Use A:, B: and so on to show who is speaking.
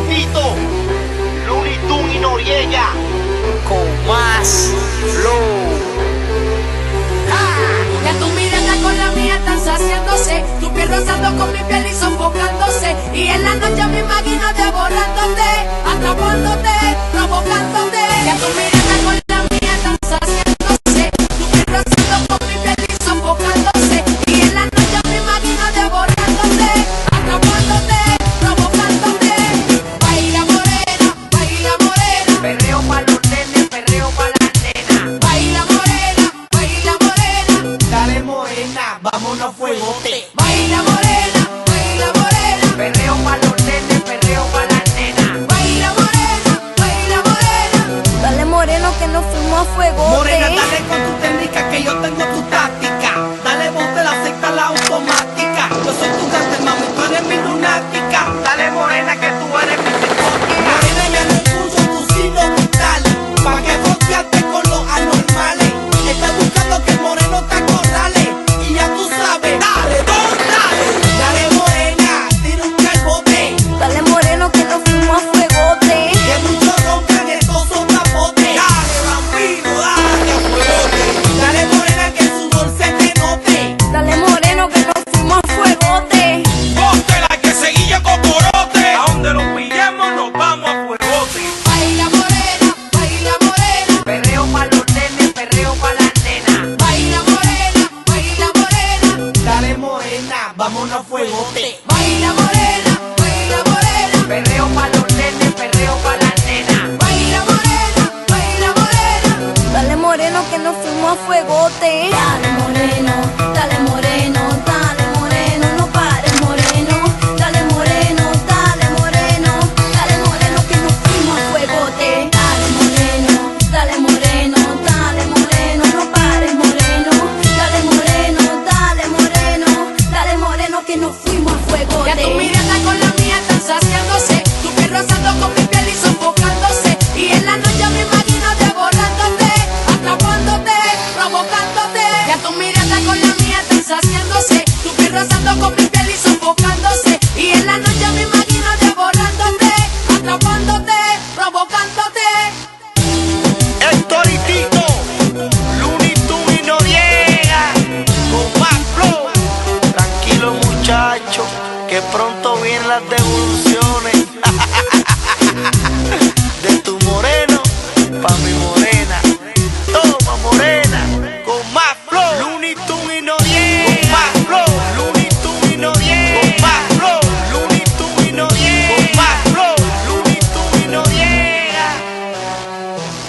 A: Tito, Looney Tunes y Noriega,
B: con más flow.
C: Ya tu mirada con la mía están saciándose, tu piel rozando con mi piel y sofocándose. Y en la noche me imagino devorándote, atrapándote, provocándote. Ya tu mirada con la mía están saciándose, tu piel rozando con mi piel y sofocándose. Y en la noche me imagino devorándote, atrapándote, provocándote. Baila morena,
B: Perreo pa' los nenes, perreo pa' las nenas.
C: baila morena,
A: dale morena, vámonos a fuegote.
C: baila morena,
B: Perreo pa' los nenes, perreo pa' las nenas.
C: baila morena.
D: Dale moreno que nos fuimos a fuego.
A: Morena, dale con tu técnica que yo tengo tu táctica. Dale bote, la secta, la automática. Yo soy tu gante, mami, tú eres mi lunática. Dale morena que tú eres mi psicótica. Morena, ya no escucho tu signo vital. Pa' que fronteaste con los anormales. Estás buscando que el moreno te acorrale. Y ya tú sabes, dale, dale. Dale morena, tira un calbote.
D: Dale moreno que nos fuimos a fuegote.
A: Que muchos roncan, estos son capotes. Dale vampiro, dale a fuegote. Dale morena que su sudor se te note.
D: Dale moreno que nos fuimos a fuegote.
A: Ponte la que seguilla cocorote. A donde los pillemos nos vamos a fuegote.
C: Baila morena,
B: Perreo pa' los nenes, perreo pa' las nenas.
C: baila morena,
A: Dale morena, vámonos a fuegote.
C: baila morena,
B: Perreo pa' los nenes, perreo pa' las nenas.
C: baila morena.
D: Dale moreno que nos fuimos a fuegote. Dale moreno, dale moreno, dale moreno, no pares moreno. Dale moreno, dale moreno, dale moreno que nos fuimos a fuegote. Dale moreno, dale moreno, dale moreno, no pares moreno. Dale moreno, dale moreno, dale moreno que nos fuimos a fuegote.
C: Ya tu mirada con la mía están saciándose, tu piel rozando con mi piel y sofocándose. Y en la noche me imagino devorándote, atrapándote, provocándote. Ya tu mirada con la mía están saciándose, tu piel rozando con mi piel y sofocándose. Y en la noche me imagino devorándote, atrapándote, provocándote.
A: Héctor y Tito, Looney Tunes y Noriega, con más flow. Tranquilo muchacho, que pronto vienen las devoluciones.